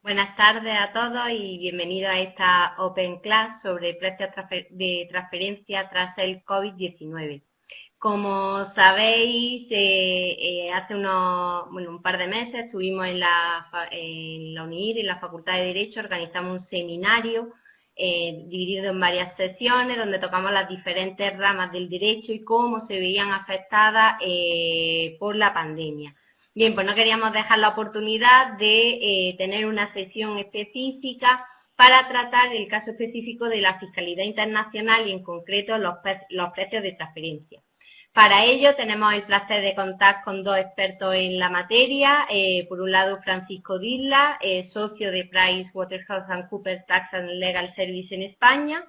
Buenas tardes a todos y bienvenidos a esta Open Class sobre precios de transferencia tras el COVID-19. Como sabéis, hace un par de meses estuvimos en la UNIR, en la Facultad de Derecho, organizamos un seminario dividido en varias sesiones donde tocamos las diferentes ramas del derecho y cómo se veían afectadas por la pandemia. Bien, pues no queríamos dejar la oportunidad de tener una sesión específica para tratar el caso específico de la fiscalidad internacional y en concreto los precios de transferencia. Para ello tenemos el placer de contar con dos expertos en la materia. Por un lado, Francisco Dizla, socio de PricewaterhouseCoopers Tax and Legal Service en España.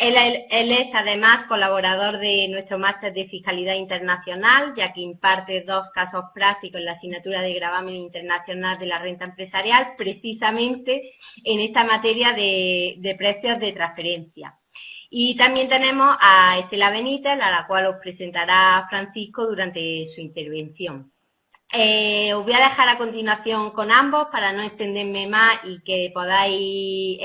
Él es además colaborador de nuestro máster de Fiscalidad Internacional, ya que imparte dos casos prácticos en la asignatura de gravamen internacional de la renta empresarial, precisamente en esta materia de precios de transferencia. Y también tenemos a Estela Benítez, a la cual os presentará Francisco durante su intervención. Os voy a dejar a continuación con ambos para no extenderme más y que podáis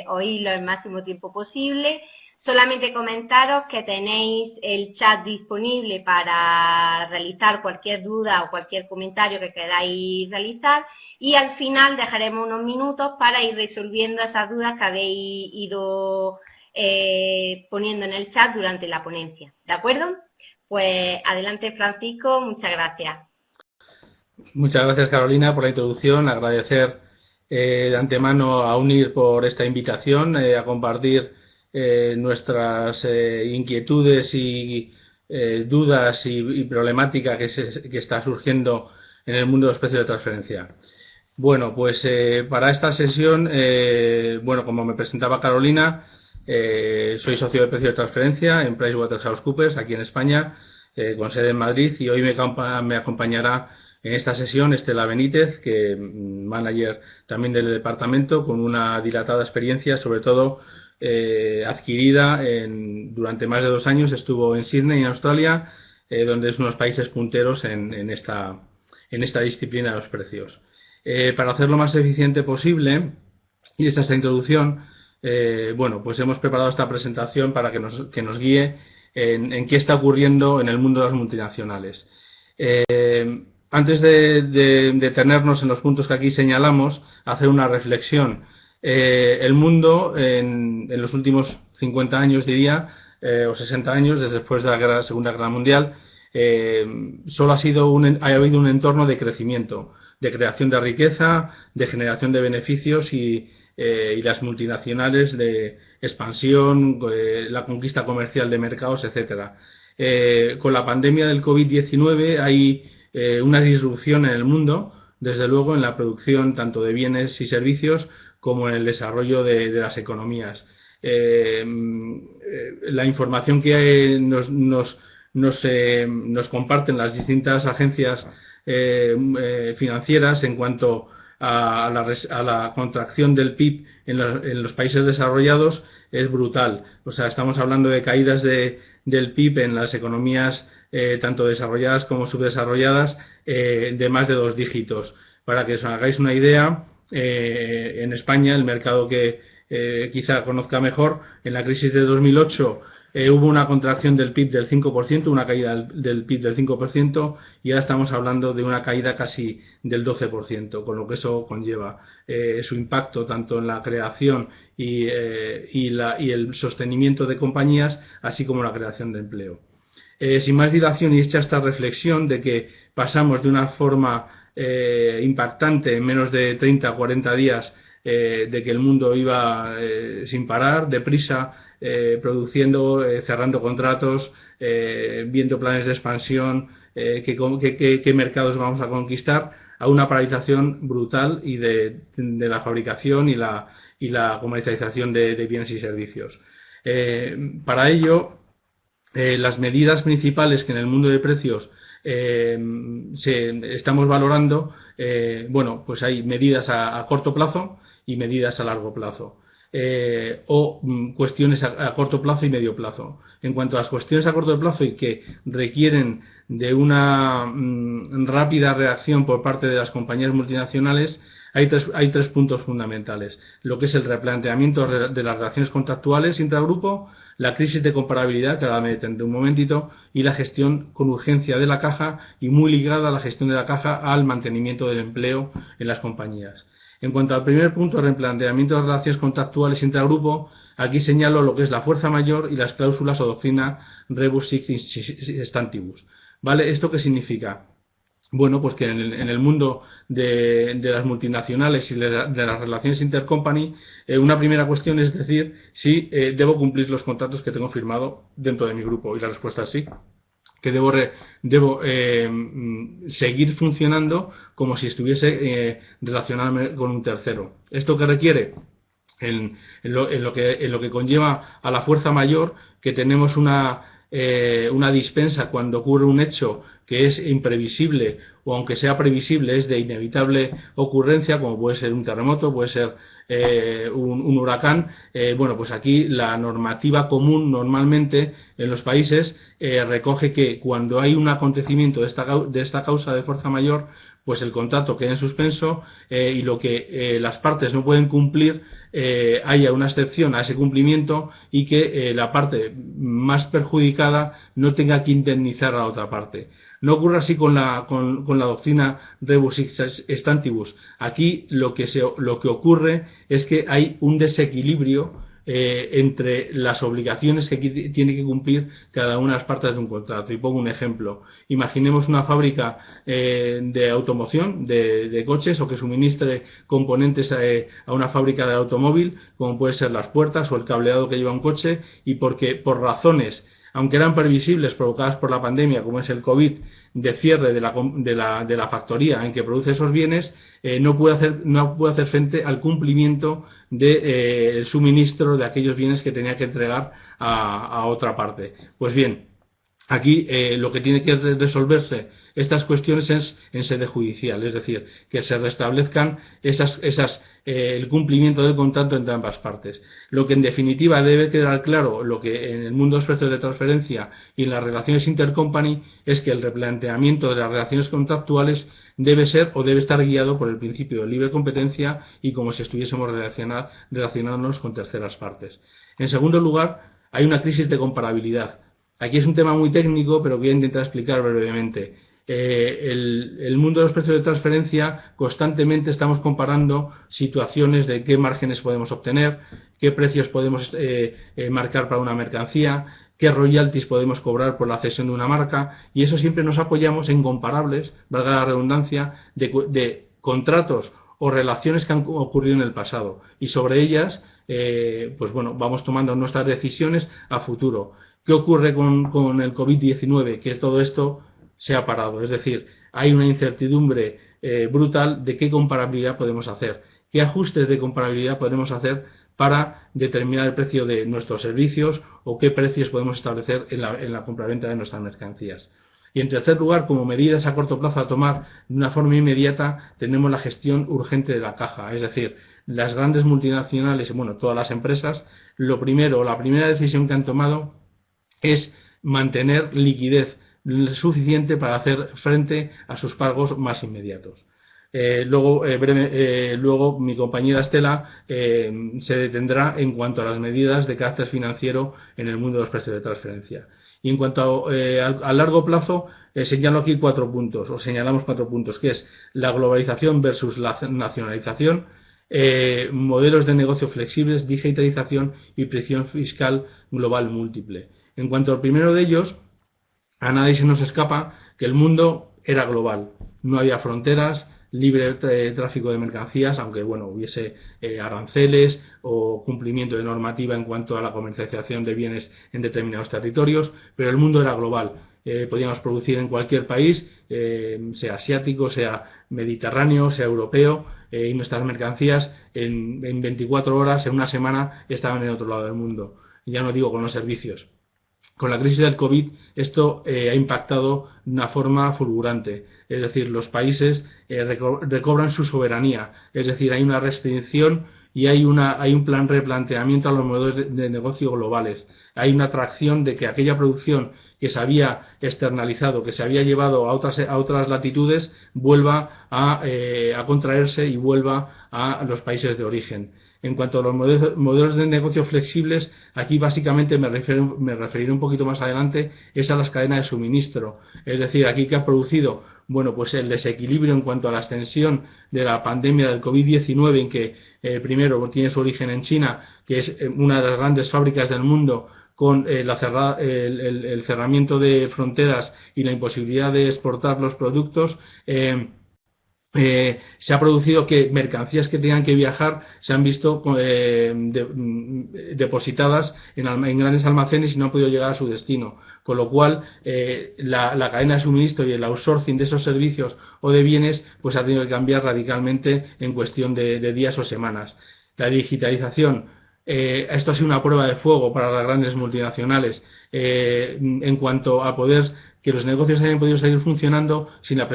oírlo el máximo tiempo posible. Solamente comentaros que tenéis el chat disponible para realizar cualquier duda o cualquier comentario que queráis realizar y al final dejaremos unos minutos para ir resolviendo esas dudas que habéis ido poniendo en el chat durante la ponencia. ¿De acuerdo? Pues adelante, Francisco, muchas gracias. Muchas gracias, Carolina, por la introducción. Agradecer de antemano a UNIR por esta invitación a compartir nuestras inquietudes y dudas y problemática que está surgiendo en el mundo de los precios de transferencia. Bueno, pues para esta sesión, como me presentaba Carolina, soy socio de precios de transferencia en PricewaterhouseCoopers, aquí en España, con sede en Madrid, y hoy me acompañará en esta sesión Estela Benítez, que manager también del departamento, con una dilatada experiencia, sobre todo adquirida durante más de 2 años. Estuvo en Sydney, en Australia, donde es uno de los países punteros en esta disciplina de los precios. Para hacerlo más eficiente posible, y esta introducción, pues hemos preparado esta presentación para que nos guíe en qué está ocurriendo en el mundo de las multinacionales. Antes de detenernos en los puntos que aquí señalamos, hacer una reflexión. El mundo en los últimos 50 años, diría, o 60 años, desde después de la Segunda Guerra Mundial, solo ha habido un entorno de crecimiento, de creación de riqueza, de generación de beneficios y las multinacionales de expansión, la conquista comercial de mercados, etcétera. Con la pandemia del COVID-19 hay una disrupción en el mundo, desde luego en la producción tanto de bienes y servicios como en el desarrollo de las economías. La información que nos comparten las distintas agencias financieras en cuanto a la contracción del PIB en los países desarrollados es brutal. O sea, estamos hablando de caídas del PIB en las economías tanto desarrolladas como subdesarrolladas de más de 2 dígitos. Para que os hagáis una idea, en España, el mercado que quizá conozca mejor, en la crisis de 2008 hubo una contracción del PIB del 5%, una caída del PIB del 5%, y ahora estamos hablando de una caída casi del 12%, con lo que eso conlleva su impacto tanto en la creación y el sostenimiento de compañías, así como la creación de empleo. Sin más dilación y hecha esta reflexión de que pasamos de una forma impactante en menos de 30 o 40 días de que el mundo iba sin parar, deprisa, produciendo, cerrando contratos, viendo planes de expansión, qué mercados vamos a conquistar, a una paralización brutal y de la fabricación y la comercialización de bienes y servicios. Para ello, las medidas principales que en el mundo de precios estamos valorando, pues hay medidas a corto plazo y medidas a largo plazo. o cuestiones a corto plazo y medio plazo. En cuanto a las cuestiones a corto plazo y que requieren de una rápida reacción por parte de las compañías multinacionales, hay tres puntos fundamentales. Lo que es el replanteamiento de las relaciones contractuales intragrupo, la crisis de comparabilidad, que ahora me detendré un momentito, y la gestión con urgencia de la caja, y muy ligada a la gestión de la caja al mantenimiento del empleo en las compañías. En cuanto al primer punto, el replanteamiento de las relaciones contractuales intragrupo, aquí señalo lo que es la fuerza mayor y las cláusulas o doctrina rebus sic stantibus. ¿Vale? ¿Esto qué significa? Bueno, pues que en el mundo de las multinacionales y de las relaciones intercompany, una primera cuestión es decir si debo cumplir los contratos que tengo firmado dentro de mi grupo. Y la respuesta es sí, que debo seguir funcionando como si estuviese relacionándome con un tercero. ¿Esto qué requiere? En lo que conlleva a la fuerza mayor, que tenemos una dispensa cuando ocurre un hecho que es imprevisible, o aunque sea previsible es de inevitable ocurrencia, como puede ser un terremoto, puede ser un huracán. Bueno, pues aquí la normativa común normalmente en los países recoge que cuando hay un acontecimiento de esta causa de fuerza mayor, pues el contrato queda en suspenso y lo que las partes no pueden cumplir, haya una excepción a ese cumplimiento y que la parte más perjudicada no tenga que indemnizar a la otra parte. No ocurre así con la doctrina rebus sic stantibus. Aquí lo que ocurre es que hay un desequilibrio entre las obligaciones que tiene que cumplir cada una de las partes de un contrato. Y pongo un ejemplo. Imaginemos una fábrica de automoción, de coches, o que suministre componentes a una fábrica de automóvil, como puede ser las puertas o el cableado que lleva un coche, y porque por razones, aunque eran previsibles, provocadas por la pandemia, como es el COVID, de cierre de la factoría en que produce esos bienes, no puede hacer frente al cumplimiento del suministro de aquellos bienes que tenía que entregar a otra parte. Pues bien, aquí lo que tiene que resolverse estas cuestiones es en sede judicial, es decir, que se restablezcan el cumplimiento del contrato entre ambas partes. Lo que en definitiva debe quedar claro, lo que en el mundo de los precios de transferencia y en las relaciones intercompany, es que el replanteamiento de las relaciones contractuales debe ser o debe estar guiado por el principio de libre competencia y como si estuviésemos relacionándonos con terceras partes. En segundo lugar, hay una crisis de comparabilidad. Aquí es un tema muy técnico, pero voy a intentar explicar brevemente. El mundo de los precios de transferencia, constantemente estamos comparando situaciones de qué márgenes podemos obtener, qué precios podemos marcar para una mercancía, qué royalties podemos cobrar por la cesión de una marca, y eso siempre nos apoyamos en comparables, valga la redundancia, de contratos o relaciones que han ocurrido en el pasado, y sobre ellas pues bueno, vamos tomando nuestras decisiones a futuro. ¿Qué ocurre con el COVID-19? Que todo esto se ha parado, es decir, hay una incertidumbre brutal de qué comparabilidad podemos hacer, qué ajustes de comparabilidad podemos hacer para determinar el precio de nuestros servicios o qué precios podemos establecer en la compraventa de nuestras mercancías. Y en tercer lugar, como medidas a corto plazo a tomar de una forma inmediata, tenemos la gestión urgente de la caja, es decir, las grandes multinacionales y bueno, todas las empresas, la primera decisión que han tomado es mantener liquidez suficiente para hacer frente a sus pagos más inmediatos. Luego mi compañera Estela se detendrá en cuanto a las medidas de carácter financiero en el mundo de los precios de transferencia. Y en cuanto a largo plazo, señalamos cuatro puntos, que es la globalización versus la nacionalización, modelos de negocio flexibles, digitalización y presión fiscal global múltiple. En cuanto al primero de ellos, a nadie se nos escapa que el mundo era global, no había fronteras, libre tráfico de mercancías, aunque bueno, hubiese aranceles o cumplimiento de normativa en cuanto a la comercialización de bienes en determinados territorios, pero el mundo era global. Podíamos producir en cualquier país, sea asiático, sea mediterráneo, sea europeo, y nuestras mercancías en 24 horas, en una semana, estaban en otro lado del mundo. Ya no digo con los servicios. Con la crisis del COVID esto ha impactado de una forma fulgurante, es decir, los países recobran su soberanía, es decir, hay una restricción y hay un plan replanteamiento a los modelos de negocio globales. Hay una atracción de que aquella producción que se había externalizado, que se había llevado a otras latitudes, vuelva a contraerse y vuelva a los países de origen. En cuanto a los modelos de negocio flexibles, aquí básicamente me referiré un poquito más adelante, es a las cadenas de suministro. Es decir, aquí que ha producido, bueno, pues el desequilibrio en cuanto a la extensión de la pandemia del COVID-19, en que primero tiene su origen en China, que es una de las grandes fábricas del mundo, con el cerramiento de fronteras y la imposibilidad de exportar los productos. Se ha producido que mercancías que tenían que viajar se han visto depositadas en grandes almacenes y no han podido llegar a su destino, con lo cual la cadena de suministro y el outsourcing de esos servicios o de bienes pues ha tenido que cambiar radicalmente en cuestión de días o semanas. La digitalización, esto ha sido una prueba de fuego para las grandes multinacionales en cuanto a poder que los negocios hayan podido seguir funcionando sin la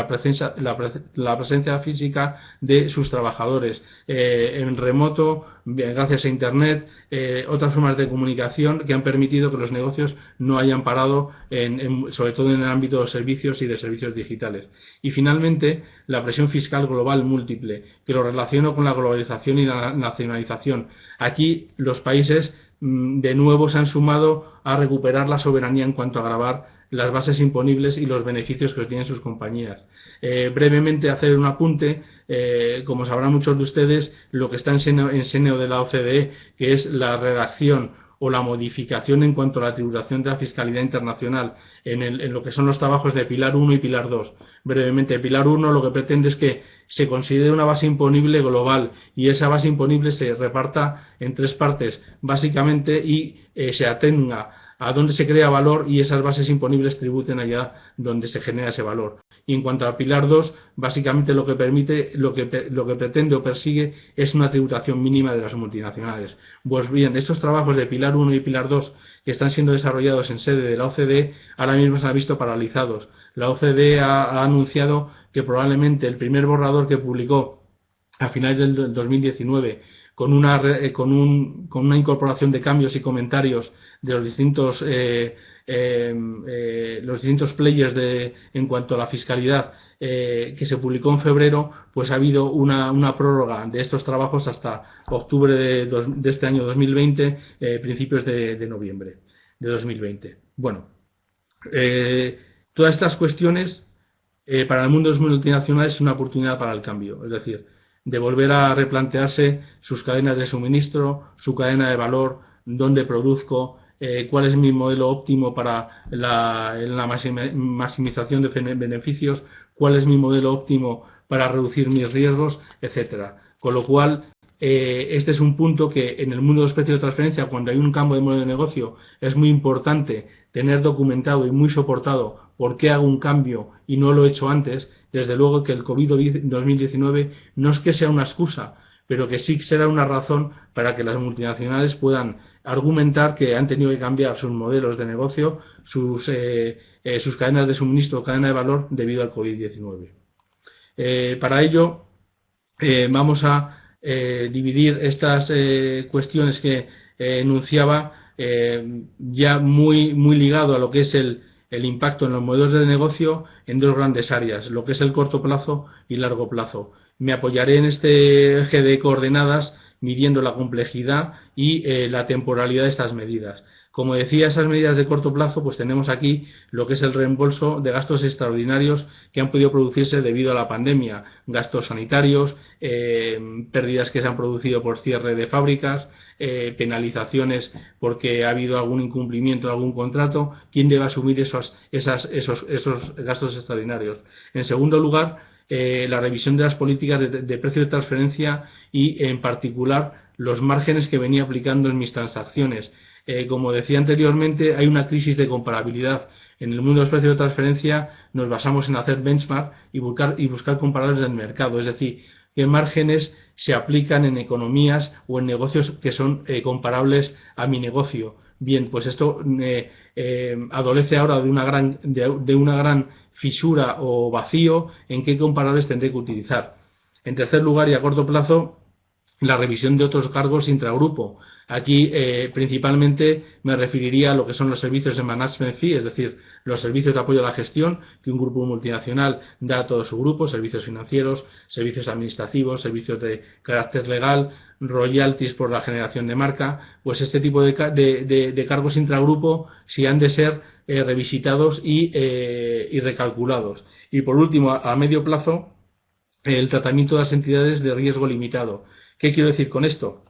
presencia física de sus trabajadores, en remoto, gracias a Internet, otras formas de comunicación que han permitido que los negocios no hayan parado, sobre todo en el ámbito de los servicios y de servicios digitales. Y finalmente, la presión fiscal global múltiple, que lo relaciono con la globalización y la nacionalización. Aquí los países de nuevo se han sumado a recuperar la soberanía en cuanto a gravar las bases imponibles y los beneficios que tienen sus compañías. Brevemente hacer un apunte, como sabrán muchos de ustedes, lo que está en seno de la OCDE, que es la redacción o la modificación en cuanto a la tributación de la fiscalidad internacional en lo que son los trabajos de Pilar 1 y Pilar 2. Brevemente, Pilar 1 lo que pretende es que se considere una base imponible global y esa base imponible se reparta en tres partes, básicamente, y se atenga a dónde se crea valor y esas bases imponibles tributen allá donde se genera ese valor. Y en cuanto a Pilar 2, básicamente lo que pretende o persigue es una tributación mínima de las multinacionales. Pues bien, estos trabajos de Pilar 1 y Pilar 2 que están siendo desarrollados en sede de la OCDE ahora mismo se han visto paralizados. La OCDE ha anunciado que probablemente el primer borrador que publicó a finales del 2019 con una incorporación de cambios y comentarios de los distintos players en cuanto a la fiscalidad que se publicó en febrero, pues ha habido una prórroga de estos trabajos hasta octubre de este año 2020, principios de noviembre de 2020. Bueno, todas estas cuestiones para el mundo de los multinacionales es una oportunidad para el cambio, es decir, de volver a replantearse sus cadenas de suministro, su cadena de valor, dónde produzco, cuál es mi modelo óptimo para la maximización de beneficios, cuál es mi modelo óptimo para reducir mis riesgos, etcétera. Con lo cual, este es un punto que en el mundo de los precios de transferencia, cuando hay un cambio de modelo de negocio, es muy importante tener documentado y muy soportado por qué hago un cambio y no lo he hecho antes. Desde luego que el COVID-2019 no es que sea una excusa, pero que sí será una razón para que las multinacionales puedan argumentar que han tenido que cambiar sus modelos de negocio, sus cadenas de suministro, cadena de valor debido al COVID-19. Para ello, vamos a dividir estas cuestiones que enunciaba ya muy ligado a lo que es el impacto en los modelos de negocio en dos grandes áreas, lo que es el corto plazo y largo plazo. Me apoyaré en este eje de coordenadas midiendo la complejidad y la temporalidad de estas medidas. Como decía, esas medidas de corto plazo, pues tenemos aquí lo que es el reembolso de gastos extraordinarios que han podido producirse debido a la pandemia, gastos sanitarios, pérdidas que se han producido por cierre de fábricas, penalizaciones porque ha habido algún incumplimiento de algún contrato. ¿Quién debe asumir esos gastos extraordinarios? En segundo lugar, la revisión de las políticas de precio de transferencia y, en particular, los márgenes que venía aplicando en mis transacciones. Como decía anteriormente, hay una crisis de comparabilidad. En el mundo de los precios de transferencia nos basamos en hacer benchmark y buscar comparadores del mercado, es decir, qué márgenes se aplican en economías o en negocios que son comparables a mi negocio. Bien, pues esto adolece ahora de una gran fisura o vacío en qué comparadores tendré que utilizar. En tercer lugar y a corto plazo, la revisión de otros cargos intragrupo. Aquí principalmente me referiría a lo que son los servicios de management fee, es decir, los servicios de apoyo a la gestión que un grupo multinacional da a todo su grupo, servicios financieros, servicios administrativos, servicios de carácter legal, royalties por la generación de marca, pues este tipo de cargos intragrupo si han de ser revisitados y recalculados. Y por último, a medio plazo, el tratamiento de las entidades de riesgo limitado. ¿Qué quiero decir con esto?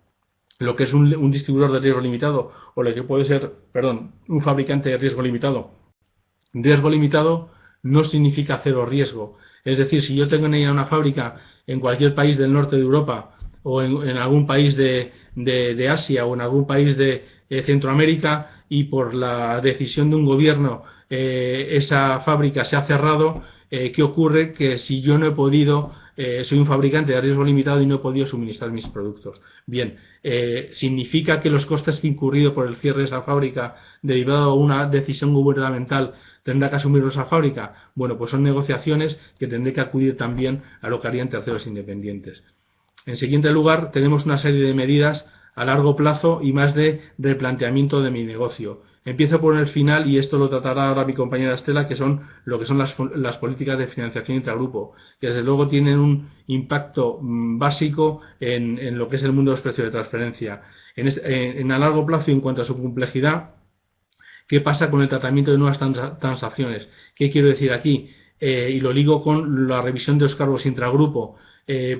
Lo que es un distribuidor de riesgo limitado o lo que puede ser, un fabricante de riesgo limitado. Riesgo limitado no significa cero riesgo. Es decir, si yo tengo una fábrica en cualquier país del norte de Europa o en algún país de Asia o en algún país de Centroamérica y por la decisión de un gobierno esa fábrica se ha cerrado, ¿qué ocurre? Que si yo no he podido, soy un fabricante de riesgo limitado y no he podido suministrar mis productos. Bien, ¿significa que los costes que he incurrido por el cierre de esa fábrica derivado de una decisión gubernamental tendrá que asumirlo esa fábrica? Bueno, pues son negociaciones que tendré que acudir también a lo que harían terceros independientes. En siguiente lugar, tenemos una serie de medidas a largo plazo y más de replanteamiento de mi negocio. Empiezo por el final y esto lo tratará ahora mi compañera Estela, que son lo que son las políticas de financiación intragrupo, que desde luego tienen un impacto básico en lo que es el mundo de los precios de transferencia. En a largo plazo y en cuanto a su complejidad, ¿qué pasa con el tratamiento de nuevas transacciones? ¿Qué quiero decir aquí? Y lo ligo con la revisión de los cargos intragrupo.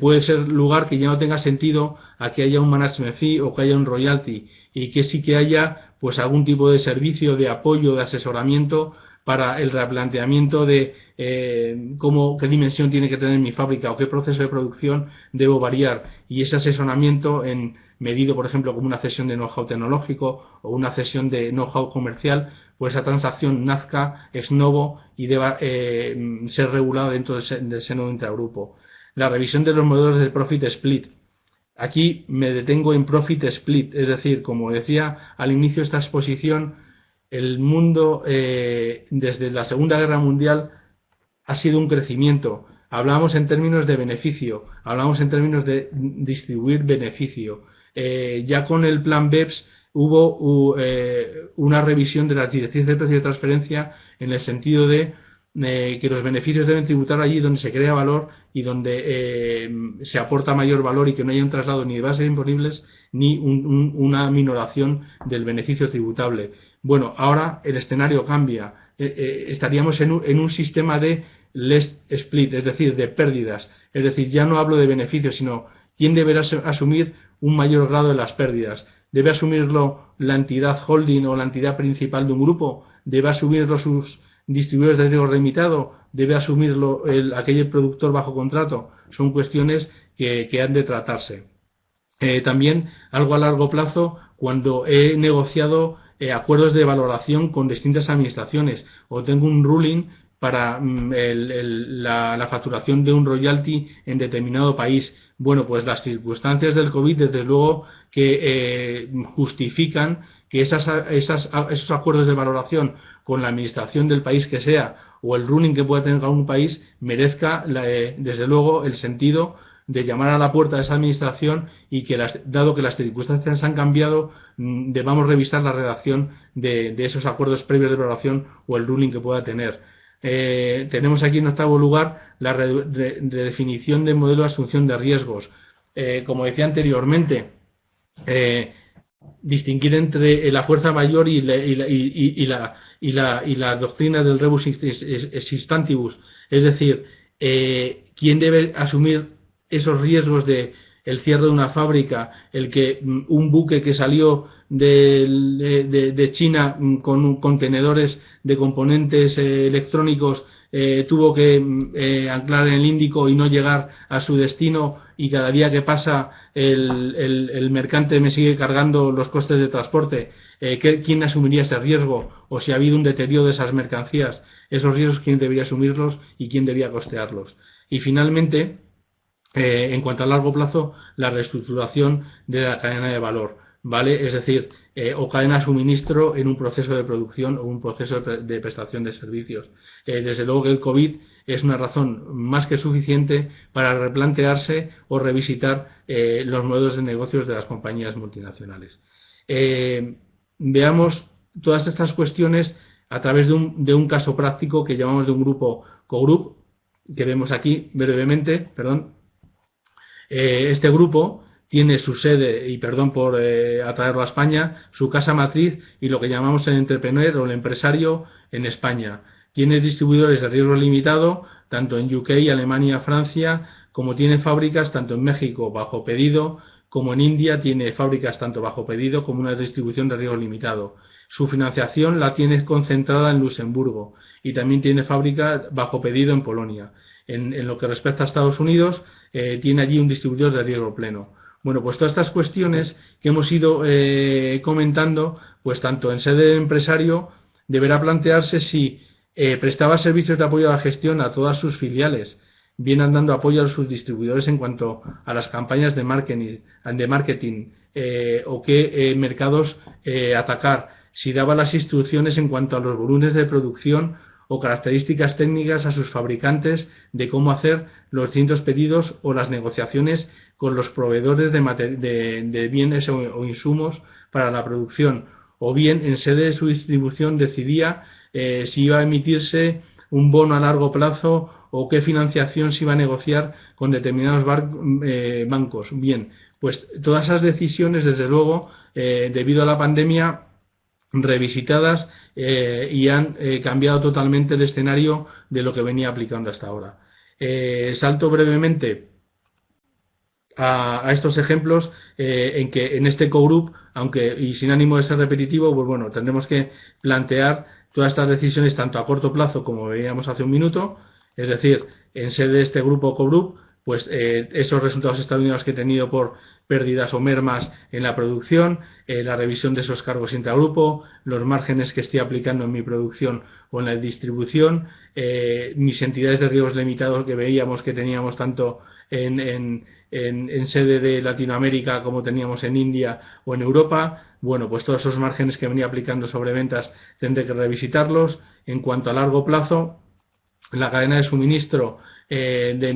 Puede ser lugar que ya no tenga sentido a que haya un management fee o que haya un royalty y que sí que haya pues algún tipo de servicio de apoyo, de asesoramiento para el replanteamiento de qué dimensión tiene que tener mi fábrica o qué proceso de producción debo variar, y ese asesoramiento medido por ejemplo como una cesión de know-how tecnológico o una cesión de know-how comercial, pues esa transacción nazca ex novo y deba ser regulada dentro del seno de intragrupo. La revisión de los modelos de profit split. Aquí me detengo en profit split, es decir, como decía al inicio de esta exposición, el mundo desde la Segunda Guerra Mundial ha sido un crecimiento. Hablamos en términos de beneficio, hablamos en términos de distribuir beneficio. Ya con el plan BEPS hubo una revisión de las directrices de precio de transferencia en el sentido de que los beneficios deben tributar allí donde se crea valor y donde se aporta mayor valor y que no haya un traslado ni de bases imponibles ni una minoración del beneficio tributable. Bueno, ahora el escenario cambia. Estaríamos en un sistema de less split, es decir, de pérdidas. Es decir, ya no hablo de beneficios, sino quién deberá asumir un mayor grado de las pérdidas. ¿Debe asumirlo la entidad holding o la entidad principal de un grupo? ¿Debe asumirlo sus distribuidores de riesgo limitado? ¿Debe asumirlo aquel productor bajo contrato? Son cuestiones que han de tratarse. También algo a largo plazo, cuando he negociado acuerdos de valoración con distintas administraciones o tengo un ruling para la facturación de un royalty en determinado país. Bueno, pues las circunstancias del COVID, desde luego, que justifican que esos acuerdos de valoración con la administración del país que sea o el ruling que pueda tener algún país merezca, desde luego, el sentido de llamar a la puerta de esa administración y que, dado que las circunstancias han cambiado, debamos revisar la redacción de esos acuerdos previos de valoración o el ruling que pueda tener. Tenemos aquí en octavo lugar la redefinición del modelo de asunción de riesgos. Como decía anteriormente, distinguir entre la fuerza mayor y la doctrina del rebus existantibus, es decir, quién debe asumir esos riesgos de el cierre de una fábrica, el que un buque que salió de China con contenedores de componentes electrónicos tuvo que anclar en el Índico y no llegar a su destino, y cada día que pasa el mercante me sigue cargando los costes de transporte. ¿Quién asumiría ese riesgo? O si ha habido un deterioro de esas mercancías, esos riesgos, ¿quién debería asumirlos y quién debería costearlos? Y finalmente, en cuanto a largo plazo, la reestructuración de la cadena de valor, ¿vale? Es decir, o cadena de suministro en un proceso de producción o un proceso de prestación de servicios. Desde luego que el COVID es una razón más que suficiente para replantearse o revisitar los modelos de negocios de las compañías multinacionales. Veamos todas estas cuestiones a través de un caso práctico que llamamos de un grupo CoGroup, que vemos aquí brevemente, perdón. Este grupo tiene su sede, y perdón por atraerlo a España, su casa matriz y lo que llamamos el entrepreneur o el empresario en España. Tiene distribuidores de riesgo limitado, tanto en UK, Alemania, Francia, como tiene fábricas tanto en México bajo pedido, como en India tiene fábricas tanto bajo pedido como una distribución de riesgo limitado. Su financiación la tiene concentrada en Luxemburgo y también tiene fábrica bajo pedido en Polonia. En lo que respecta a Estados Unidos, tiene allí un distribuidor de riesgo pleno. Bueno, pues todas estas cuestiones que hemos ido comentando, pues tanto en sede de empresario deberá plantearse si prestaba servicios de apoyo a la gestión a todas sus filiales, vienen dando apoyo a sus distribuidores en cuanto a las campañas de marketing o qué mercados atacar, si daba las instrucciones en cuanto a los volúmenes de producción o características técnicas a sus fabricantes de cómo hacer los distintos pedidos o las negociaciones con los proveedores de bienes o insumos para la producción, o bien en sede de su distribución decidía si iba a emitirse un bono a largo plazo o qué financiación se iba a negociar con determinados bancos. Bien, pues todas esas decisiones, desde luego, debido a la pandemia, revisitadas y han cambiado totalmente el escenario de lo que venía aplicando hasta ahora. Salto brevemente a estos ejemplos en que en este CoGroup, aunque y sin ánimo de ser repetitivo, pues bueno, tendremos que plantear todas estas decisiones tanto a corto plazo como veíamos hace un minuto, es decir, en sede de este grupo CoGroup, pues esos resultados extraordinarios que he tenido por pérdidas o mermas en la producción, la revisión de esos cargos intragrupo, los márgenes que estoy aplicando en mi producción o en la distribución, mis entidades de riesgos limitados que veíamos que teníamos tanto en sede de Latinoamérica como teníamos en India o en Europa. Bueno, pues todos esos márgenes que venía aplicando sobre ventas tendré que revisitarlos. En cuanto a largo plazo, la cadena de suministro de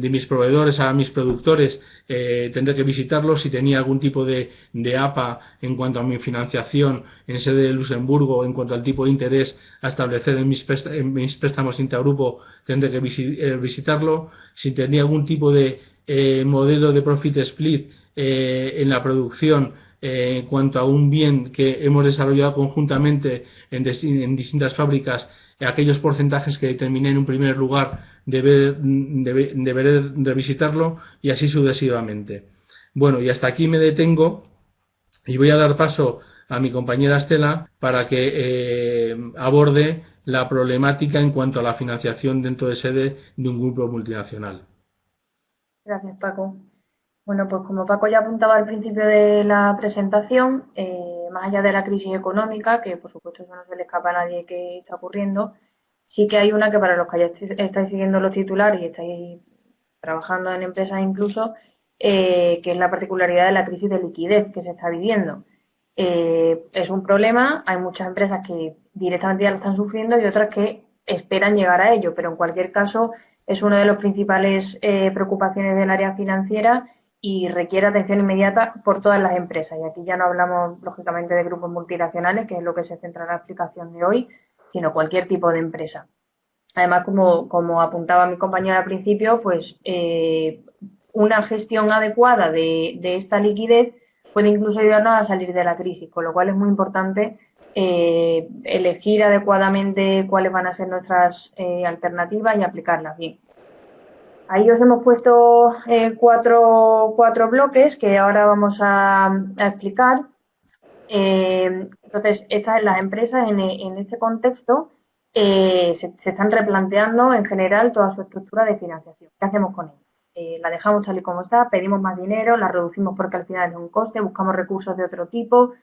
mis proveedores a mis productores, tendré que visitarlos. Si tenía algún tipo de APA en cuanto a mi financiación en sede de Luxemburgo, en cuanto al tipo de interés a establecer en mis préstamos intragrupo, tendré que visitarlo. Si tenía algún tipo de modelo de profit split en la producción, en cuanto a un bien que hemos desarrollado conjuntamente en distintas fábricas, aquellos porcentajes que determiné en un primer lugar, deberé revisitarlo, y así sucesivamente. Bueno, y hasta aquí me detengo y voy a dar paso a mi compañera Estela para que aborde la problemática en cuanto a la financiación dentro de sede de un grupo multinacional. Gracias, Paco. Bueno, pues como Paco ya apuntaba al principio de la presentación, más allá de la crisis económica, que por supuesto eso no se le escapa a nadie que está ocurriendo, sí que hay una que para los que ya estáis siguiendo los titulares y estáis trabajando en empresas incluso, que es la particularidad de la crisis de liquidez que se está viviendo. Es un problema, hay muchas empresas que directamente ya lo están sufriendo y otras que esperan llegar a ello, pero en cualquier caso es una de las principales preocupaciones del área financiera y requiere atención inmediata por todas las empresas. Y aquí ya no hablamos, lógicamente, de grupos multinacionales, que es lo que se centra en la explicación de hoy, sino cualquier tipo de empresa. Además, como apuntaba mi compañera al principio, pues una gestión adecuada de esta liquidez puede incluso ayudarnos a salir de la crisis, con lo cual es muy importante elegir adecuadamente cuáles van a ser nuestras alternativas y aplicarlas bien. Ahí os hemos puesto cuatro bloques que ahora vamos a explicar. Entonces, las empresas en este contexto se están replanteando en general toda su estructura de financiación. ¿Qué hacemos con ella? La dejamos tal y como está, pedimos más dinero, la reducimos porque al final es un coste, buscamos recursos de otro tipo.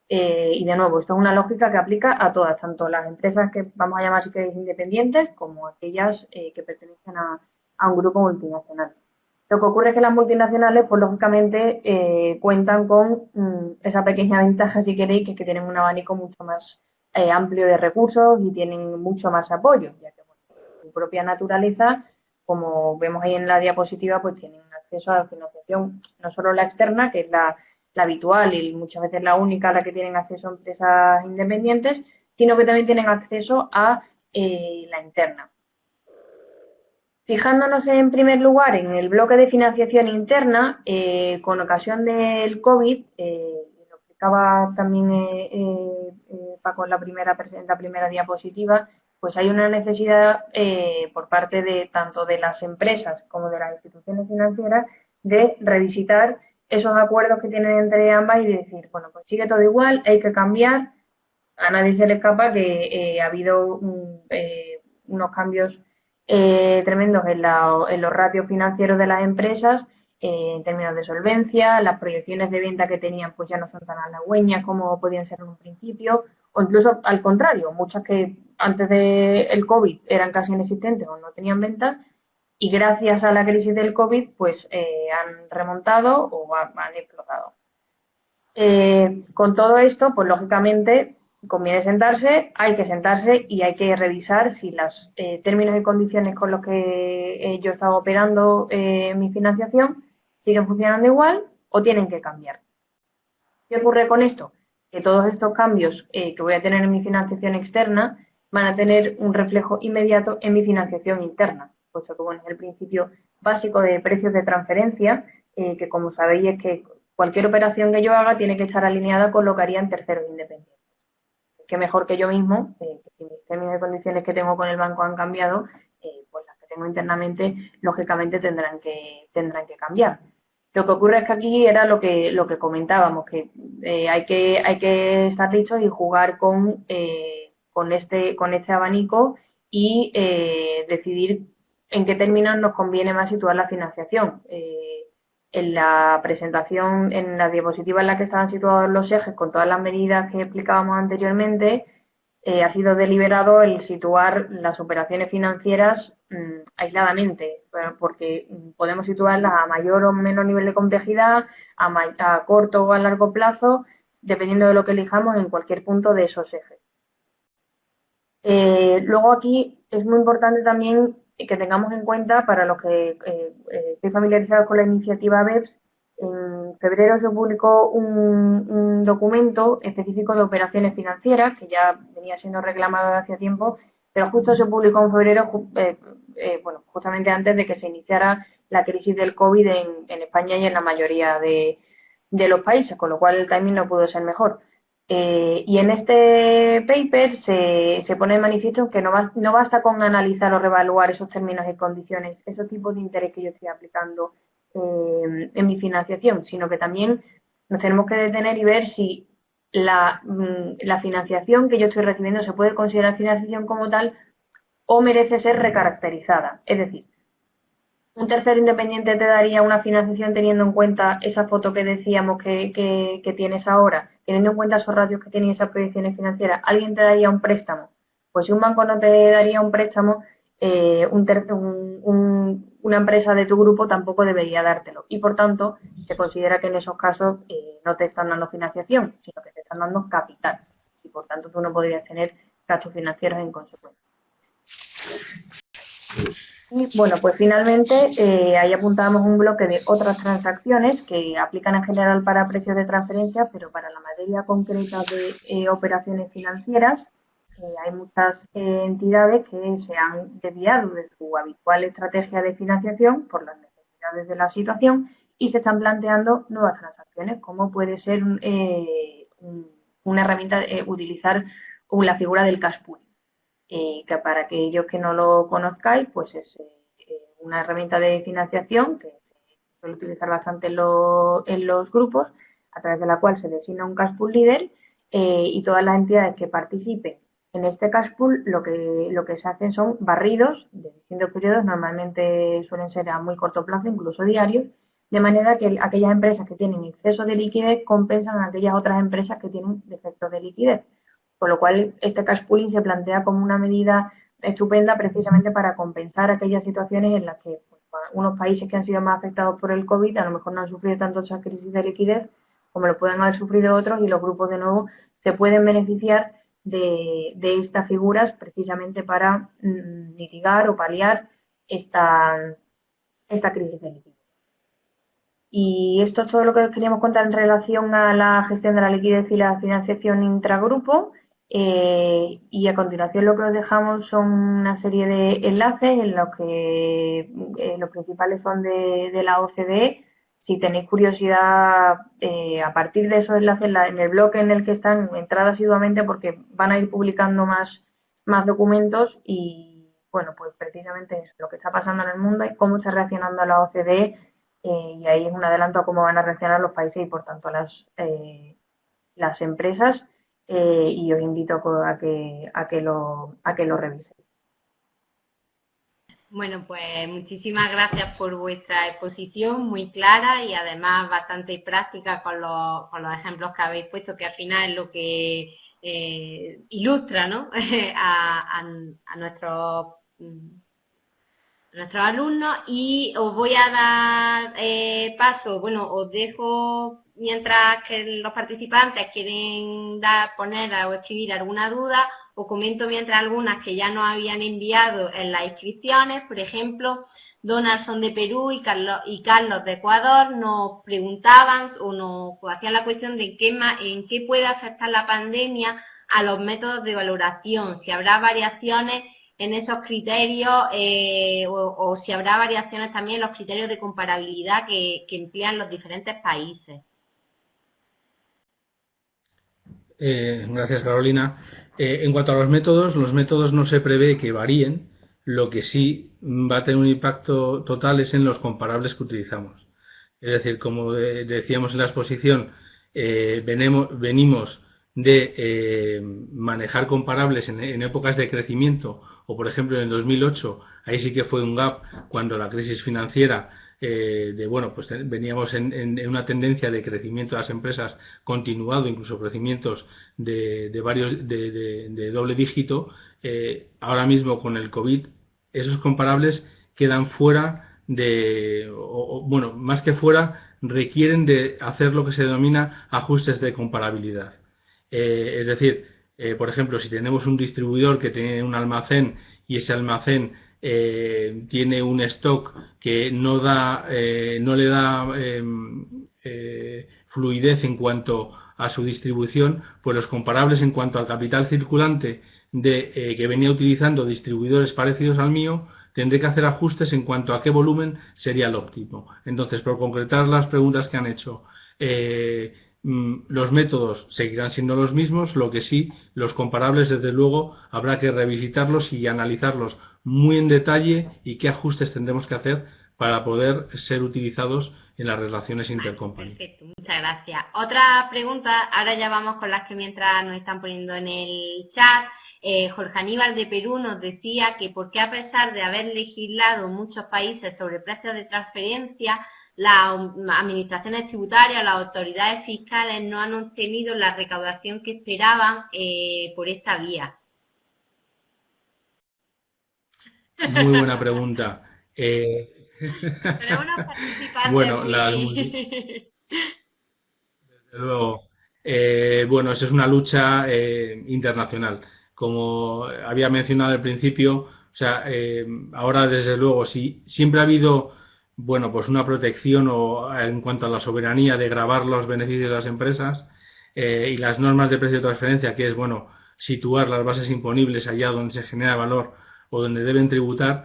Y de nuevo, esto es una lógica que aplica a todas, tanto las empresas que vamos a llamar si queréis independientes, como aquellas que pertenecen a un grupo multinacional. Lo que ocurre es que las multinacionales, pues lógicamente, cuentan con esa pequeña ventaja, si queréis, que es que tienen un abanico mucho más amplio de recursos y tienen mucho más apoyo, ya que bueno, propia naturaleza, como vemos ahí en la diapositiva, pues tienen acceso a la financiación, no solo la externa, que es la habitual y muchas veces la única a la que tienen acceso empresas independientes, sino que también tienen acceso a la interna. Fijándonos en primer lugar en el bloque de financiación interna, con ocasión del COVID, lo explicaba también Paco en la primera diapositiva, pues hay una necesidad por parte de tanto de las empresas como de las instituciones financieras de revisitar esos acuerdos que tienen entre ambas y de decir, bueno, pues sigue todo igual, hay que cambiar. A nadie se le escapa que ha habido unos cambios tremendos en los ratios financieros de las empresas, en términos de solvencia, las proyecciones de venta que tenían pues ya no son tan halagüeñas como podían ser en un principio, o incluso al contrario, muchas que antes del COVID eran casi inexistentes o no tenían ventas, y gracias a la crisis del COVID pues han remontado o han explotado. Con todo esto, pues lógicamente conviene sentarse, hay que sentarse y hay que revisar si los términos y condiciones con los que yo estaba operando mi financiación siguen funcionando igual o tienen que cambiar. ¿Qué ocurre con esto? Que todos estos cambios que voy a tener en mi financiación externa van a tener un reflejo inmediato en mi financiación interna, puesto que bueno, es el principio básico de precios de transferencia, que como sabéis es que cualquier operación que yo haga tiene que estar alineada con lo que harían terceros independientes. Que mejor que yo mismo, que si mis términos y condiciones que tengo con el banco han cambiado, pues las que tengo internamente, lógicamente tendrán que cambiar. Lo que ocurre es que aquí era lo que comentábamos, que hay que estar listos y jugar con este abanico y decidir en qué términos nos conviene más situar la financiación. En la presentación, en la diapositiva en la que estaban situados los ejes con todas las medidas que explicábamos anteriormente, ha sido deliberado el situar las operaciones financieras aisladamente, porque podemos situarlas a mayor o menor nivel de complejidad, a corto o a largo plazo, dependiendo de lo que elijamos en cualquier punto de esos ejes. Luego aquí es muy importante también que tengamos en cuenta, para los que estéis familiarizados con la iniciativa BEPS, en febrero se publicó un documento específico de operaciones financieras, que ya venía siendo reclamado hace tiempo, pero justo se publicó en febrero, justamente antes de que se iniciara la crisis del COVID en España y en la mayoría de los países, con lo cual el timing no pudo ser mejor. Y en este paper se pone de manifiesto que no basta con analizar o reevaluar esos términos y condiciones, esos tipos de interés que yo estoy aplicando en mi financiación, sino que también nos tenemos que detener y ver si la financiación que yo estoy recibiendo se puede considerar financiación como tal o merece ser recaracterizada. Es decir, un tercero independiente te daría una financiación teniendo en cuenta esa foto que decíamos que tienes ahora, teniendo en cuenta esos ratios que tienen esas proyecciones financieras. ¿Alguien te daría un préstamo? Pues si un banco no te daría un préstamo, una empresa de tu grupo tampoco debería dártelo. Y por tanto, se considera que en esos casos no te están dando financiación, sino que te están dando capital. Y por tanto, tú no podrías tener gastos financieros en consecuencia. Y bueno, pues finalmente ahí apuntábamos un bloque de otras transacciones que aplican en general para precios de transferencia, pero para la materia concreta de operaciones financieras hay muchas entidades que se han desviado de su habitual estrategia de financiación por las necesidades de la situación y se están planteando nuevas transacciones, como puede ser una herramienta de utilizar la figura del cash pool. Que para aquellos que no lo conozcáis, pues es una herramienta de financiación que se suele utilizar bastante en los grupos, a través de la cual se designa un cash pool líder y todas las entidades que participen en este cash pool lo que se hacen son barridos de distintos periodos, normalmente suelen ser a muy corto plazo, incluso diarios, de manera que aquellas empresas que tienen exceso de liquidez compensan a aquellas otras empresas que tienen defectos de liquidez. Con lo cual, este cash pooling se plantea como una medida estupenda precisamente para compensar aquellas situaciones en las que pues, unos países que han sido más afectados por el COVID a lo mejor no han sufrido tanto esa crisis de liquidez como lo pueden haber sufrido otros y los grupos de nuevo se pueden beneficiar de estas figuras precisamente para mitigar o paliar esta crisis de liquidez. Y esto es todo lo que queríamos contar en relación a la gestión de la liquidez y la financiación intragrupo. Y a continuación lo que os dejamos son una serie de enlaces en los que los principales son de la OCDE. Si tenéis curiosidad, a partir de esos enlaces en el blog en el que están, entrad asiduamente porque van a ir publicando más documentos y, bueno, pues precisamente es lo que está pasando en el mundo y cómo está reaccionando la OCDE, y ahí es un adelanto a cómo van a reaccionar los países y, por tanto, las empresas, y os invito a que lo reviséis. Bueno, pues muchísimas gracias por vuestra exposición, muy clara y además bastante práctica con los ejemplos que habéis puesto, que al final es lo que ilustra, ¿no? a nuestros alumnos. Y os voy a dar paso, bueno, os dejo mientras que los participantes quieren poner o escribir alguna duda. Os comento mientras algunas que ya nos habían enviado en las inscripciones. Por ejemplo, Donaldson de Perú y Carlos de Ecuador nos preguntaban o nos hacían la cuestión de en qué puede afectar la pandemia a los métodos de valoración, si habrá variaciones en esos criterios o si habrá variaciones también en los criterios de comparabilidad que emplean los diferentes países. Gracias, Carolina. En cuanto a los métodos no se prevé que varíen. Lo que sí va a tener un impacto total es en los comparables que utilizamos. Es decir, como decíamos en la exposición, venimos de manejar comparables en épocas de crecimiento, o por ejemplo en el 2008, ahí sí que fue un gap cuando la crisis financiera, pues veníamos en una tendencia de crecimiento de las empresas continuado, incluso crecimientos de doble dígito. Ahora mismo con el COVID, esos comparables quedan fuera bueno, más que fuera, requieren de hacer lo que se denomina ajustes de comparabilidad. Es decir, por ejemplo, si tenemos un distribuidor que tiene un almacén y ese almacén tiene un stock que no le da fluidez en cuanto a su distribución, pues los comparables en cuanto al capital circulante que venía utilizando distribuidores parecidos al mío, tendré que hacer ajustes en cuanto a qué volumen sería el óptimo. Entonces, por concretar las preguntas que han hecho, los métodos seguirán siendo los mismos, lo que sí, los comparables, desde luego, habrá que revisitarlos y analizarlos muy en detalle y qué ajustes tendremos que hacer para poder ser utilizados en las relaciones intercompany. Perfecto, muchas gracias. Otra pregunta, ahora ya vamos con las que mientras nos están poniendo en el chat. Jorge Aníbal de Perú nos decía que por qué, a pesar de haber legislado muchos países sobre precios de transferencia, las administraciones tributarias, las autoridades fiscales no han obtenido la recaudación que esperaban por esta vía. Muy buena pregunta. Pero unos participantes bueno, muy... Desde luego. Bueno, eso es una lucha internacional. Como había mencionado al principio, o sea, ahora desde luego, si siempre ha habido, bueno, pues una protección en cuanto a la soberanía de gravar los beneficios de las empresas, y las normas de precio de transferencia, que es, bueno, situar las bases imponibles allá donde se genera valor o donde deben tributar.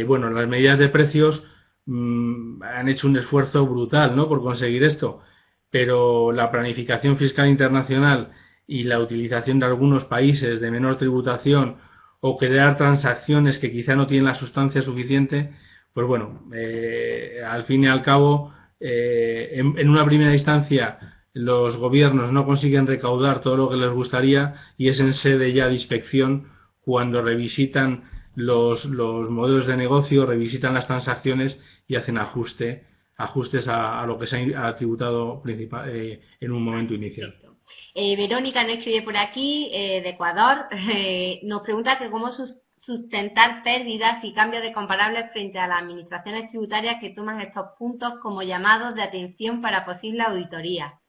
Bueno, las medidas de precios han hecho un esfuerzo brutal, ¿no?, por conseguir esto, pero la planificación fiscal internacional y la utilización de algunos países de menor tributación o crear transacciones que quizá no tienen la sustancia suficiente, pues bueno, al fin y al cabo, en una primera instancia los gobiernos no consiguen recaudar todo lo que les gustaría y es en sede ya de inspección cuando revisitan los modelos de negocio, revisitan las transacciones y hacen ajustes a lo que se ha tributado en un momento inicial. Verónica nos escribe por aquí, de Ecuador, nos pregunta que cómo sustentar pérdidas y cambios de comparables frente a las administraciones tributarias que toman estos puntos como llamados de atención para posible auditoría.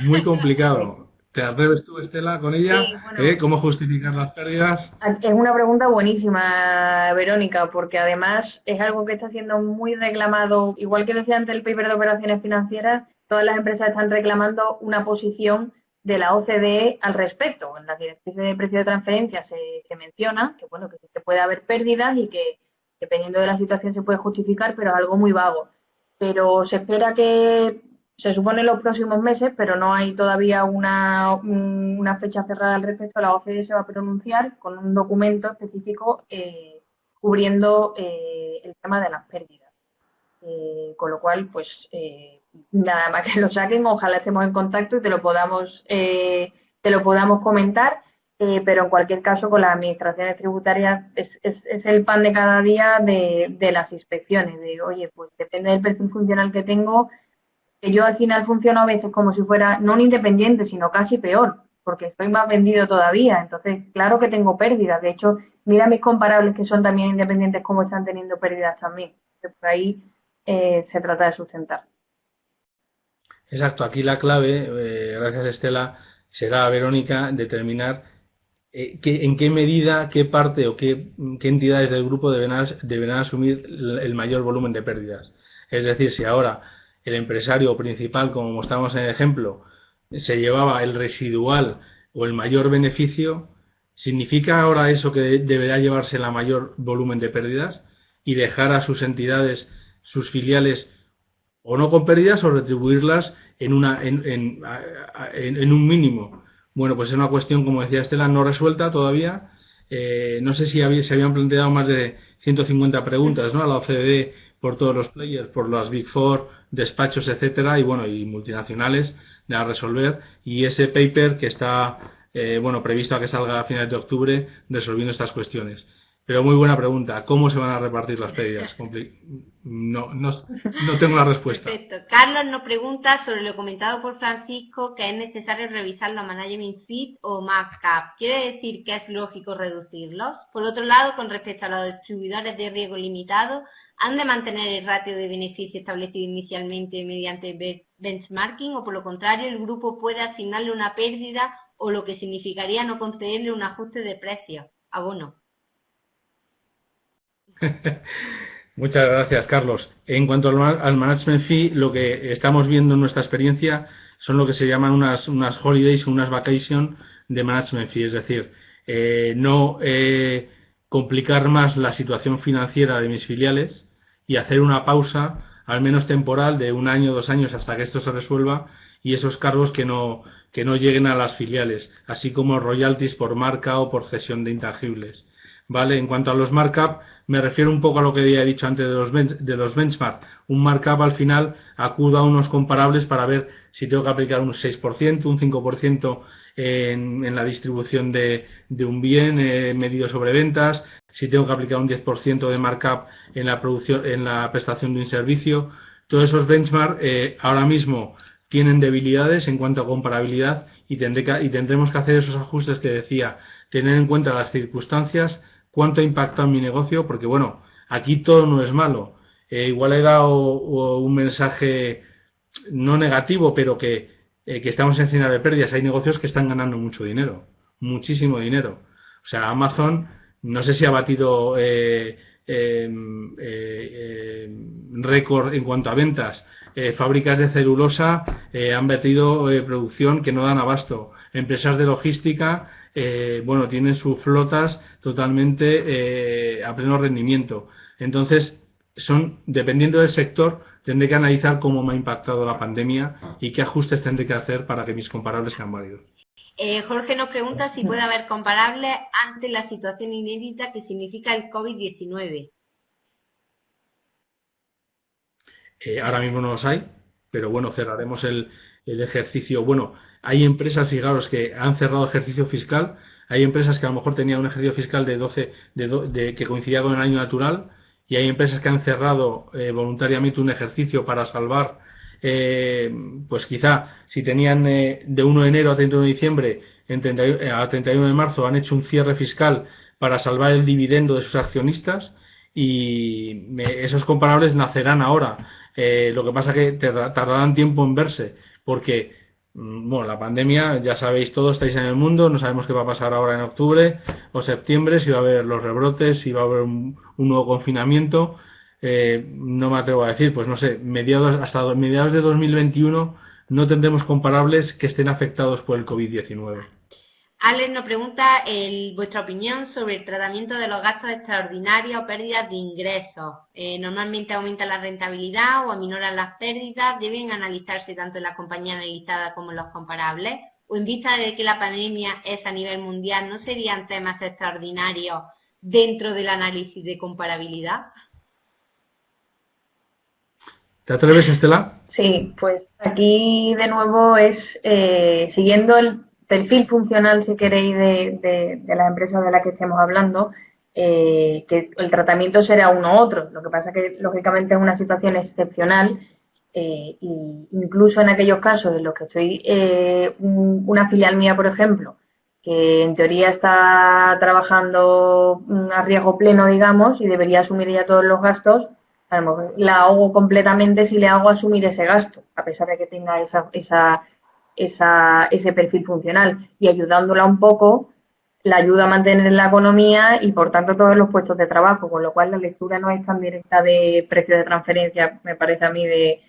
Muy complicado. ¿Te atreves tú, Estela, con ella? Sí, bueno, ¿Cómo justificar las pérdidas? Es una pregunta buenísima, Verónica, porque además es algo que está siendo muy reclamado, igual que decía antes el paper de operaciones financieras, todas las empresas están reclamando una posición de la OCDE al respecto. En la directriz de precio de transferencia se menciona que bueno, que sí que puede haber pérdidas y que dependiendo de la situación se puede justificar, pero es algo muy vago. Pero se espera que se supone en los próximos meses, pero no hay todavía una fecha cerrada al respecto. La OCDE se va a pronunciar con un documento específico cubriendo el tema de las pérdidas. Con lo cual, pues nada más que lo saquen, ojalá estemos en contacto y te lo podamos comentar. Pero en cualquier caso, con las administraciones tributarias es el pan de cada día de las inspecciones. De, oye, pues depende del perfil funcional que tengo, que yo al final funciono a veces como si fuera no un independiente, sino casi peor, porque estoy más vendido todavía. Entonces, claro que tengo pérdidas. De hecho, mira mis comparables que son también independientes cómo están teniendo pérdidas también. Entonces, por ahí se trata de sustentar. Exacto, aquí la clave, gracias Estela, será, Verónica, determinar en qué medida, qué parte o qué entidades del grupo deberán asumir el mayor volumen de pérdidas. Es decir, si ahora el empresario principal, como mostramos en el ejemplo, se llevaba el residual o el mayor beneficio, ¿significa ahora eso que deberá llevarse el mayor volumen de pérdidas y dejar a sus entidades, sus filiales, o no con pérdidas o retribuirlas en un mínimo? Bueno, pues es una cuestión, como decía Estela, no resuelta todavía. No sé si se habían planteado más de 150 preguntas, ¿no?, a la OCDE por todos los players, por las Big Four, despachos, etcétera, y bueno, y multinacionales a resolver. Y ese paper que está, bueno, previsto a que salga a finales de octubre, resolviendo estas cuestiones. Pero muy buena pregunta. ¿Cómo se van a repartir las pérdidas? No tengo la respuesta. Perfecto. Carlos nos pregunta sobre lo comentado por Francisco, que es necesario revisar los management fees o markup. ¿Quiere decir que es lógico reducirlos? Por otro lado, con respecto a los distribuidores de riesgo limitado, ¿han de mantener el ratio de beneficio establecido inicialmente mediante benchmarking o por lo contrario el grupo puede asignarle una pérdida o lo que significaría no concederle un ajuste de precio? Abono. Muchas gracias, Carlos. En cuanto al management fee, lo que estamos viendo en nuestra experiencia son lo que se llaman unas holidays, unas vacations de management fee, es decir, no complicar más la situación financiera de mis filiales y hacer una pausa, al menos temporal, de 1 año, 2 años, hasta que esto se resuelva, y esos cargos que no lleguen a las filiales, así como royalties por marca o por cesión de intangibles. ¿Vale? En cuanto a los markup, me refiero un poco a lo que había dicho antes de los benchmark. Un markup al final acudo a unos comparables para ver si tengo que aplicar un 6%, un 5% en la distribución de un bien medido sobre ventas, si tengo que aplicar un 10% de markup en la producción, en la prestación de un servicio. Todos esos benchmark ahora mismo tienen debilidades en cuanto a comparabilidad y tendremos que hacer esos ajustes que decía, tener en cuenta las circunstancias, cuánto ha impactado en mi negocio, porque bueno, aquí todo no es malo. Igual he dado un mensaje no negativo, pero que estamos en escena de pérdidas. Hay negocios que están ganando mucho dinero, muchísimo dinero. O sea, Amazon, no sé si ha batido récord en cuanto a ventas. Fábricas de celulosa han vertido producción que no dan abasto. Empresas de logística, bueno, tienen sus flotas totalmente a pleno rendimiento. Entonces, dependiendo del sector, tendré que analizar cómo me ha impactado la pandemia y qué ajustes tendré que hacer para que mis comparables sean válidos. Jorge nos pregunta si puede haber comparables ante la situación inédita que significa el COVID-19. Ahora mismo no los hay, pero bueno, cerraremos el ejercicio. Bueno, hay empresas, fijaros, que han cerrado ejercicio fiscal. Hay empresas que a lo mejor tenían un ejercicio fiscal que coincidía con el año natural, y hay empresas que han cerrado voluntariamente un ejercicio para salvar, pues quizá si tenían de 1 de enero a 31 de diciembre, a 31 de marzo han hecho un cierre fiscal para salvar el dividendo de sus accionistas, y esos comparables nacerán ahora. Lo que pasa que tardarán tiempo en verse, porque Bueno, la pandemia, ya sabéis todos, estáis en el mundo, no sabemos qué va a pasar ahora en octubre o septiembre, si va a haber los rebrotes, si va a haber un nuevo confinamiento. No me atrevo a decir, pues no sé, hasta mediados de 2021 no tendremos comparables que estén afectados por el COVID-19. Alex nos pregunta vuestra opinión sobre el tratamiento de los gastos extraordinarios o pérdidas de ingresos. Normalmente aumenta la rentabilidad o aminoran las pérdidas. ¿Deben analizarse tanto en las compañías analizadas como en los comparables? ¿O en vista de que la pandemia es a nivel mundial, no serían temas extraordinarios dentro del análisis de comparabilidad? ¿Te atreves, Estela? Sí, pues aquí de nuevo es siguiendo el perfil funcional, si queréis, de las empresas de las que estemos hablando, que el tratamiento será uno u otro. Lo que pasa que, lógicamente, es una situación excepcional y incluso en aquellos casos en los que estoy, una filial mía, por ejemplo, que en teoría está trabajando a riesgo pleno, digamos, y debería asumir ya todos los gastos, a lo mejor la ahogo completamente si le hago asumir ese gasto, a pesar de que tenga ese perfil funcional y ayudándola un poco, la ayuda a mantener la economía y por tanto todos los puestos de trabajo, con lo cual la lectura no es tan directa de precio de transferencia, me parece a mí, de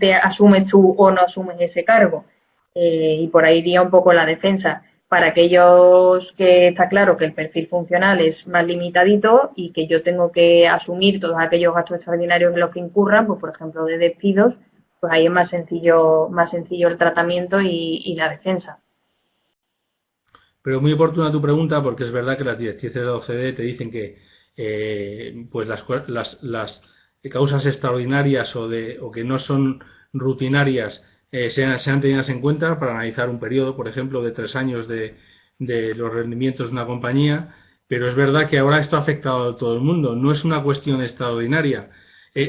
te asumes tú o no asumes ese cargo. Y por ahí iría un poco la defensa. Para aquellos que está claro que el perfil funcional es más limitadito y que yo tengo que asumir todos aquellos gastos extraordinarios en los que incurran, pues por ejemplo de despidos, pues ahí es más sencillo el tratamiento y la defensa. Pero muy oportuna tu pregunta porque es verdad que las directrices de la OCDE te dicen que pues las causas extraordinarias o que no son rutinarias sean tenidas en cuenta para analizar un periodo, por ejemplo, de 3 años de los rendimientos de una compañía. Pero es verdad que ahora esto ha afectado a todo el mundo. No es una cuestión extraordinaria.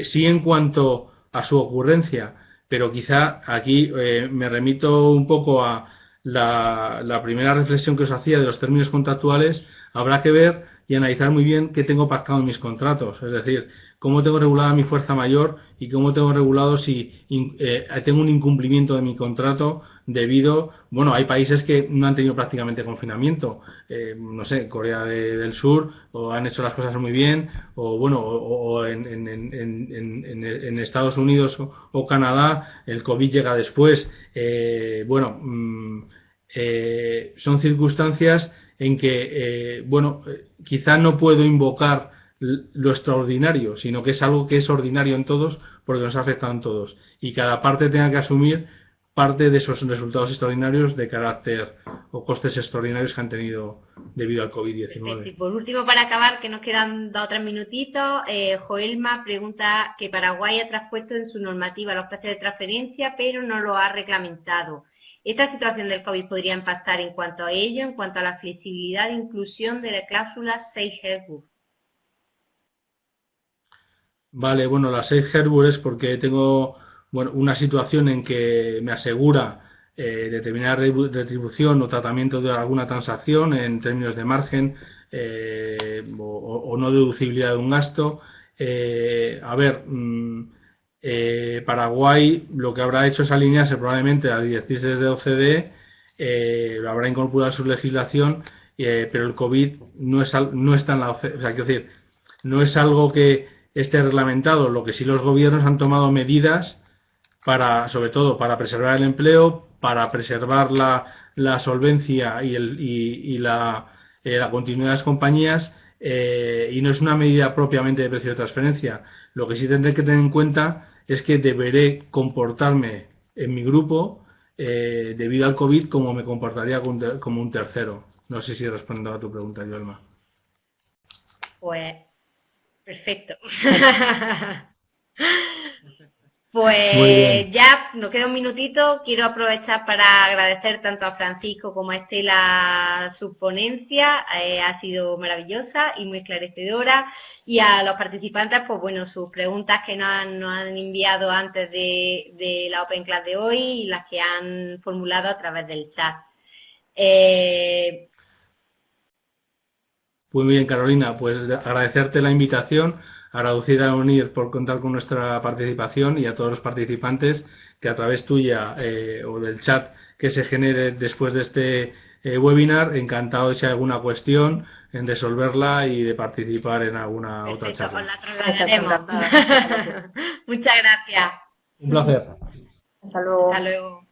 Sí en cuanto a su ocurrencia, pero quizá aquí me remito un poco a la primera reflexión que os hacía de los términos contractuales. Habrá que ver y analizar muy bien qué tengo pactado en mis contratos, es decir, cómo tengo regulada mi fuerza mayor y cómo tengo regulado si tengo un incumplimiento de mi contrato debido, bueno, hay países que no han tenido prácticamente confinamiento, no sé, Corea del Sur, o han hecho las cosas muy bien, o bueno, o en Estados Unidos o Canadá el COVID llega después. Bueno, son circunstancias en que, bueno, quizá no puedo invocar lo extraordinario, sino que es algo que es ordinario en todos porque nos ha afectado en todos. Y cada parte tenga que asumir parte de esos resultados extraordinarios de carácter o costes extraordinarios que han tenido debido al Perfecto. Y COVID-19. por último, para acabar, que nos quedan 2 o 3 minutitos, Joelma pregunta que Paraguay ha traspuesto en su normativa los precios de transferencia, pero no lo ha reglamentado. ¿Esta situación del COVID podría impactar en cuanto a ello, en cuanto a la flexibilidad e inclusión de la cláusula Safe-Harbor? Vale, bueno, la Safe Harbor es porque tengo, bueno, una situación en que me asegura determinada retribución o tratamiento de alguna transacción en términos de margen o no deducibilidad de un gasto. A ver, Paraguay lo que habrá hecho es alinearse probablemente a las directrices de OCDE, lo habrá incorporado a su legislación, pero el COVID no está en la OCDE, o sea, quiero decir, no es algo que esté reglamentado. Lo que sí los gobiernos han tomado medidas para, sobre todo, para preservar el empleo, para preservar la solvencia la continuidad de las compañías, y no es una medida propiamente de precio de transferencia. Lo que sí tendré que tener en cuenta es que deberé comportarme en mi grupo debido al COVID como me comportaría como un tercero. No sé si respondo a tu pregunta, Yolma. Pues, perfecto. Muy Pues bien. ya nos queda un minutito. Quiero aprovechar para agradecer tanto a Francisco como a Estela su ponencia. Ha sido maravillosa y muy esclarecedora. Y a los participantes, pues bueno, sus preguntas que nos han enviado antes de la Open Class de hoy y las que han formulado a través del chat. Eh, Pues muy bien, Carolina, pues agradecerte la invitación, agradecer a UNIR por contar con nuestra participación y a todos los participantes que a través tuya o del chat que se genere después de este webinar, encantado de si hay alguna cuestión en resolverla y de participar en alguna otra charla. Os la trasladaremos. Muchas gracias. Un placer. Hasta luego. Hasta luego.